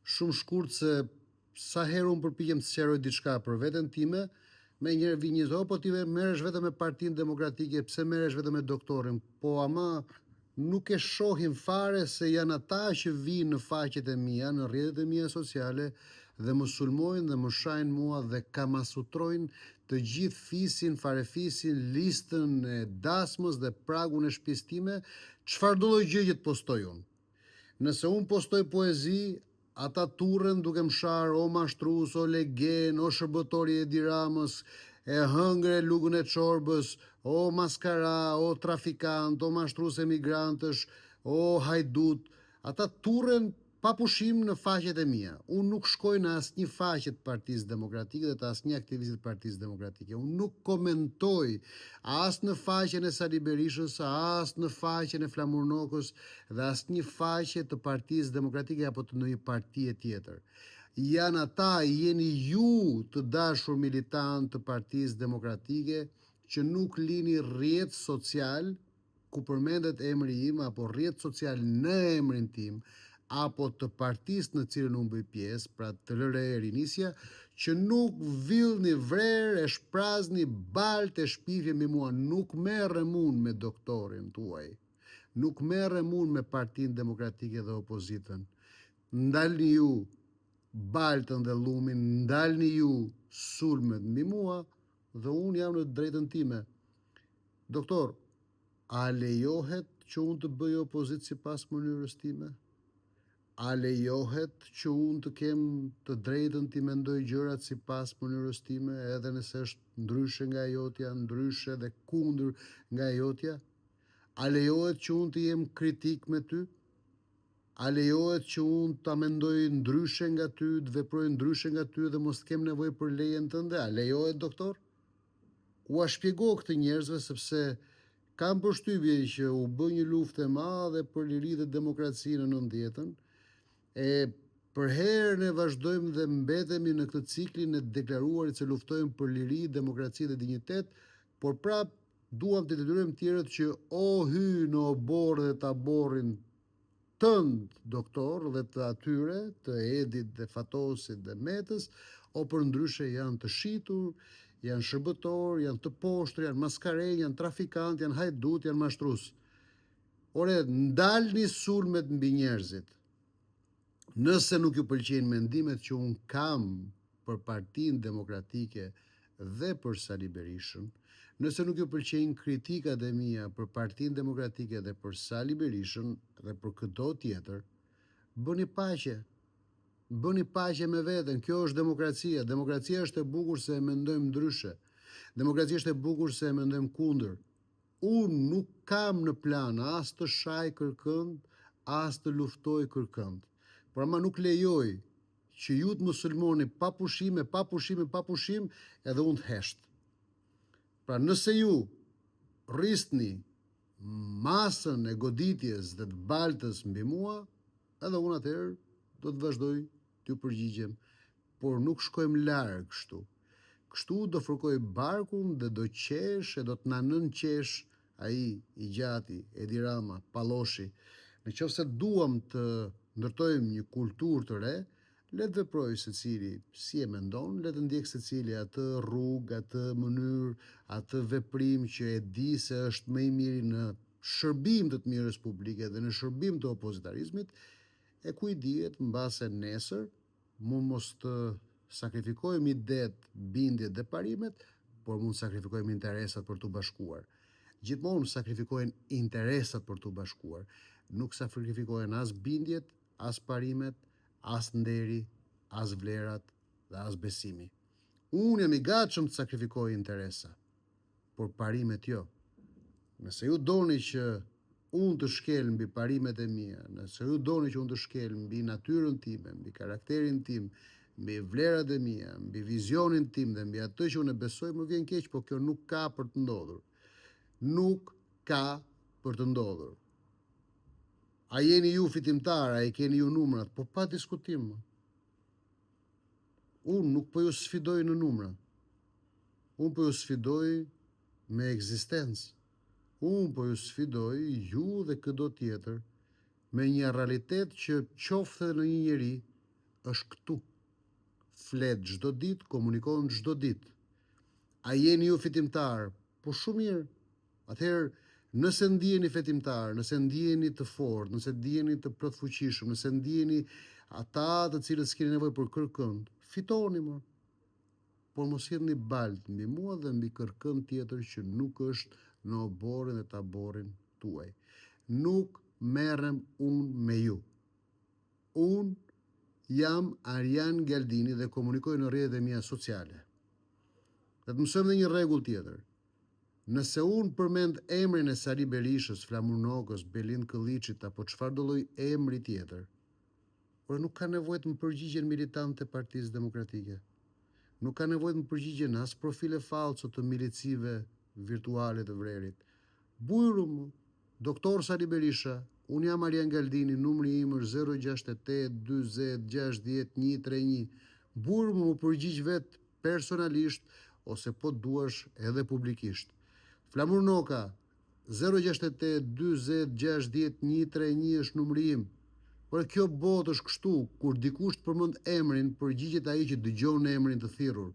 shumë shkurt se sa herë unë përpiqem të sqaroj diçka për veten time, me njëherë vi një po ti merresh vetëm me Partinë Demokratike, pse merresh vetëm me doktorin? Po ama nuk e shohin fare se janë ata që vinë në faqet e mia, në rrjetet e mia sociale dhe më sulmojnë dhe më shajnë mua dhe kamasutrojnë të gjithë fisin, farefisin, listën e dasmës dhe pragun e shtëpisë time, çfarë do lloj gjë që të postoj unë. Nëse unë postoj poezi, ata turren duke më sharë o mashtrus, o legen, o shërbëtori e Diramës, e hëngre lugën e çorbës, o maskara, o trafikant, o mashtrus e migrantësh, o hajdut. Ata turren pa pushim në faqet e mia. Unë nuk shkoj në asnjë faqe të Partisë Demokratike dhe të asnjë aktivistit të Partisë Demokratike. Unë nuk komentoj as në faqen e Sali Berishës, as në faqen e Flamurnokës dhe asnjë faqe të Partisë Demokratike apo të ndonjë partie tjetër. Janë ata, jeni ju të dashur militant të Partisë Demokratike që nuk lini rrjet social ku përmendet emri im apo rrjet social në emrin tim apo të partisë në cilën unë bëj pjesë, pra të lërë e rinisja, që nuk villni vrerë, e shprazni baltë e shpifje mbi mua, nuk merrem unë me doktorin tuaj, nuk merrem unë me Partinë Demokratike dhe opozitën. Ndalni ju baltën dhe lumin, ndalni ju sulmet mbi mua dhe unë jam në drejtën time. Doktor, a lejohet që unë të bëj opozitë sipas mënyrës time? A lejohet që unë të kem të drejtën të mendoj gjërat sipas mënyrës time, edhe nëse është ndryshe nga jotja, ndryshe dhe kundër nga jotja? A lejohet që unë të jem kritik me ty? A lejohet që unë ta mendoj ndryshe nga ty, të veproj ndryshe nga ty dhe mos kem nevojë për lejen tënde? A lejohet, doktor? Ua shpjego këtë njerëzve sepse kam përshtypje që u bë një luftë e madhe për liri dhe demokraci në 90-ën. E për herën e vazhdojmë dhe mbetemi në këtë ciklin e deklaruarit se luftojmë për liri, demokraci dhe dinjitet, por prap duam të detyrojmë tjerët që o hy në obor dhe taborin tënd, doktor, dhe të atyre, të Edit dhe Fatosit dhe Metës, o për ndryshe janë të shitur, janë shërbëtor, janë të poshtër, janë maskarej, janë trafikant, janë hajdut, janë mashtrus. Ore, ndalni sulmet mbi njerëzit. Nëse nuk ju pëlqejnë mendimet që unë kam për Partinë Demokratike dhe për Sali Berishën, nëse nuk ju pëlqejnë kritikat e mia për Partinë Demokratike dhe për Sali Berishën dhe për këto tjetër, bëni paqe. Bëni paqe me veten, kjo është demokracia. Demokracia është e bukur se e mendojmë ndryshe. Demokracia është e bukur se e mendojmë kundër. Unë nuk kam në plan as të shaj kërkënd, as të luftoj kërkënd. Por ama nuk lejoj që ju të më sulmoni pa pushim, edhe unë të hesht. Pra nëse ju rrisni masën e goditjes dhe të baltës mbi mua, edhe unë atëherë do të vazhdoj t'ju përgjigjem, por nuk shkojmë larg kështu. Kështu do fërkoj barkun dhe do qesh e do të na nënqesh ai i gjati, Edi Rama, Palloshi. Në qoftë se duam të ndërtojmë një kulturë të re, le të veprojë secili si e mendon, le të ndjek secili atë rrugë, atë mënyrë, atë veprim që e di se është më i miri në shërbim të mirës publike dhe në shërbim të opozitarizmit, e ku i dihet mbase nesër mund mos të sakrifikojmë idet, bindjet dhe parimet, por mund sakrifikojmë interesat për të bashkuar. Gjithmonë sakrifikohen interesat për të bashkuar, nuk sakrifikohen as bindjet, as parimet, as nderi, as vlerat dhe as besimi. Unë jam i gatshëm të sakrifikoj interesa, por parimet jo. Nëse ju doni që unë të shkel mbi parimet e mia, nëse ju doni që unë të shkel mbi natyrën time, mbi karakterin tim, mbi vlerat e mia, mbi vizionin tim dhe mbi atë që unë besoj, më vjen keq, por kjo nuk ka për të ndodhur. Nuk ka për të ndodhur. A jeni ju fitimtar, a i keni ju numrat, po pa diskutim. Unë nuk po ju sfidoj në numra. Unë po ju sfidoj me ekzistencë. Unë po ju sfidoj ju dhe këdo tjetër me një realitet që qoftë në një njeri është këtu. Flet çdo ditë, komunikon çdo ditë. A jeni ju fitimtar? Po shumë mirë. Atëherë, nëse ndiheni fitimtar, nëse ndiheni të fortë, nëse ndiheni të plotfuqishëm, nëse ndiheni ata të cilët s'keni nevojë për kërkënd, fitoni më. Por mos jeni balt mbi mua dhe mbi kërkënd tjetër që nuk është në oborin dhe taborin tuaj. Nuk merrem unë me ju. Unë jam Arjan Gjaldini dhe komunikoj në rrjetet e mia sociale. Dhe të mësojmë dhe një rregull tjetër. Nëse unë përmend emrin e Sali Berishës, Flamur Nokës, Belind Këlliçit apo çfarë do lloj emri tjetër, por nuk ka nevojë të më përgjigjen militantë e Partisë Demokratike. Nuk ka nevojë të më përgjigjen as profile falso të milicive virtuale të vrerit. Bujrum, doktor Sali Berisha, unë jam Arjan Gjaldini, numri im është 068 40 60 131. Bujrum më përgjigj vetë personalisht ose po duash edhe publikisht. Flamur Noka, 068 40 60 131 është numri im. Por kjo botë është kështu, kur dikush të përmend emrin, përgjigjet ai që dëgjon emrin të thirrur.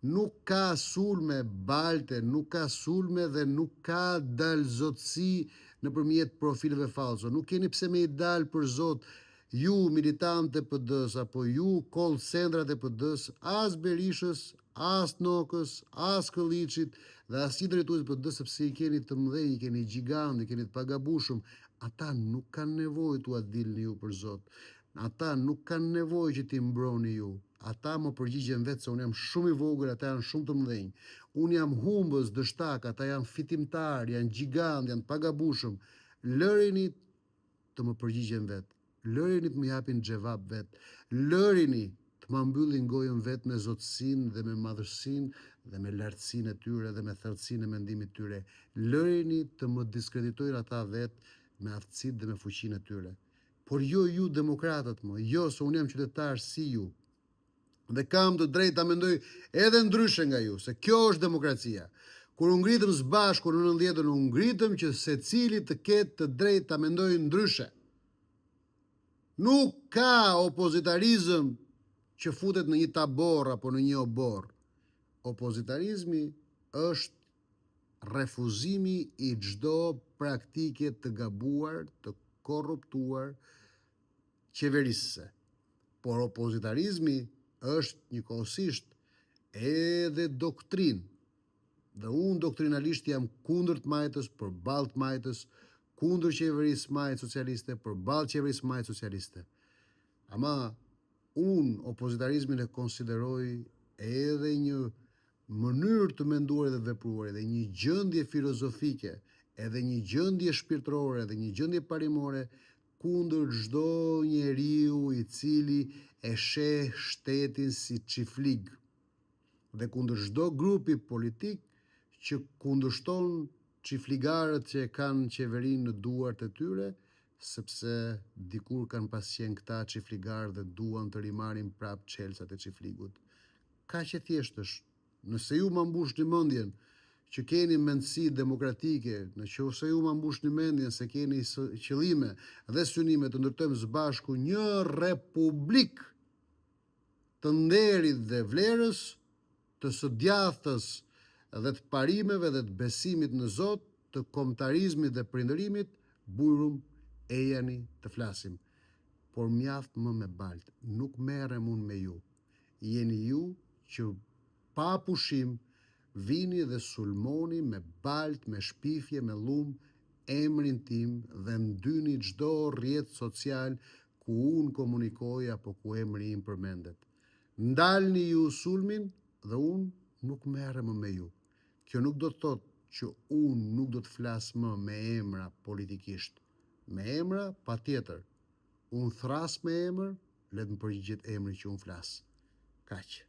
Nuk ka sulme balte, nuk ka sulme dhe nuk ka dalzotësi nëpërmjet profileve falso. Nuk keni pse me I dal për zot ju militantë e PD-s apo ju call centrat e PD-s, as Berishës, as Nokës, as Këlliçit dhe as I drejtues PD-s, sepse I keni të mëdhenj, I keni gjigant, I keni të pagabushëm. Ata nuk kanë nevojë t'u dilni ju për zot. Ata nuk kanë nevojë që t'i mbroni ju. Ata më përgjigjen vetë se unë jam shumë I vogël, ata janë shumë të mëdhenj. Unë jam humbës, dështak, ata janë fitimtar, janë gjigant, janë pagabushëm. Lërini të më përgjigjen vetë. Lërini të më japin xhevap vetë. Lërini të më mbyllin gojën vetë me zotësinë dhe me madhësinë dhe me lartësinë e tyre dhe me thartësinë e mendimit tyre. Lërini të më diskreditojnë ata vetë me aftësitë dhe me fuqinë e tyre. Por jo ju demokratët më, jo se unë jam qytetar si ju. Dhe kam të drejtë ta mendoj edhe ndryshe nga ju, se kjo është demokracia. Kur u ngritëm së bashku në 90-ën, u ngritëm që secili të ketë të drejtë ta mendojë ndryshe. Nuk ka opozitarizëm që futet në një tabor apo në një obor. Opozitarizmi është refuzimi I çdo praktike të gabuar, të korruptuar, qeverisëse. Por opozitarizmi është njëkohësisht edhe doktrinë. Dhe unë doktrinalisht jam kundër të majtës, përballë të majtës, kundër qeverisë majtë socialiste, përballë qeverisë majtë socialiste. Ama unë opozitarizmin e konsideroj edhe një mënyrë të menduar dhe vepruar, edhe një gjendje filozofike, edhe një gjendje shpirtërore, edhe një gjendje parimore kundër çdo njeriu I cili e sheh shtetin si çiflig dhe kundër çdo grupi politik që kundërshton çifligarët që e kanë qeverinë në duart e tyre, sepse dikur kanë pasqen këta çifligarë dhe duan të rimarrin prap çelësat e çifligut. Kaq e thjeshtë është. Nëse ju ma mbushni mendjen që keni mendësi demokratike, nëse ju ma mbushni mendjen se keni qëllime dhe synime të ndërtojmë së bashku një republik të nderit dhe vlerës, të së djathtës dhe të parimeve dhe të besimit në Zot, të kombëtarizmit dhe prindërimit, bujrum ejani të flasim. Por mjaft më me balt, nuk merrem unë me ju. Jeni ju që pa pushim vini dhe sulmoni me balt, me shpifje, me lum, emrin tim dhe ndyni çdo rrjet social ku unë komunikoj apo ku emri im përmendet. Ndalni ju sulmin dhe unë nuk merrem më me ju. Kjo nuk do të thotë që unë nuk do të flas më me emra politikisht. Me emra, patjetër. Unë thras me emër, le të më përgjigjet emri që unë flas. Kaq.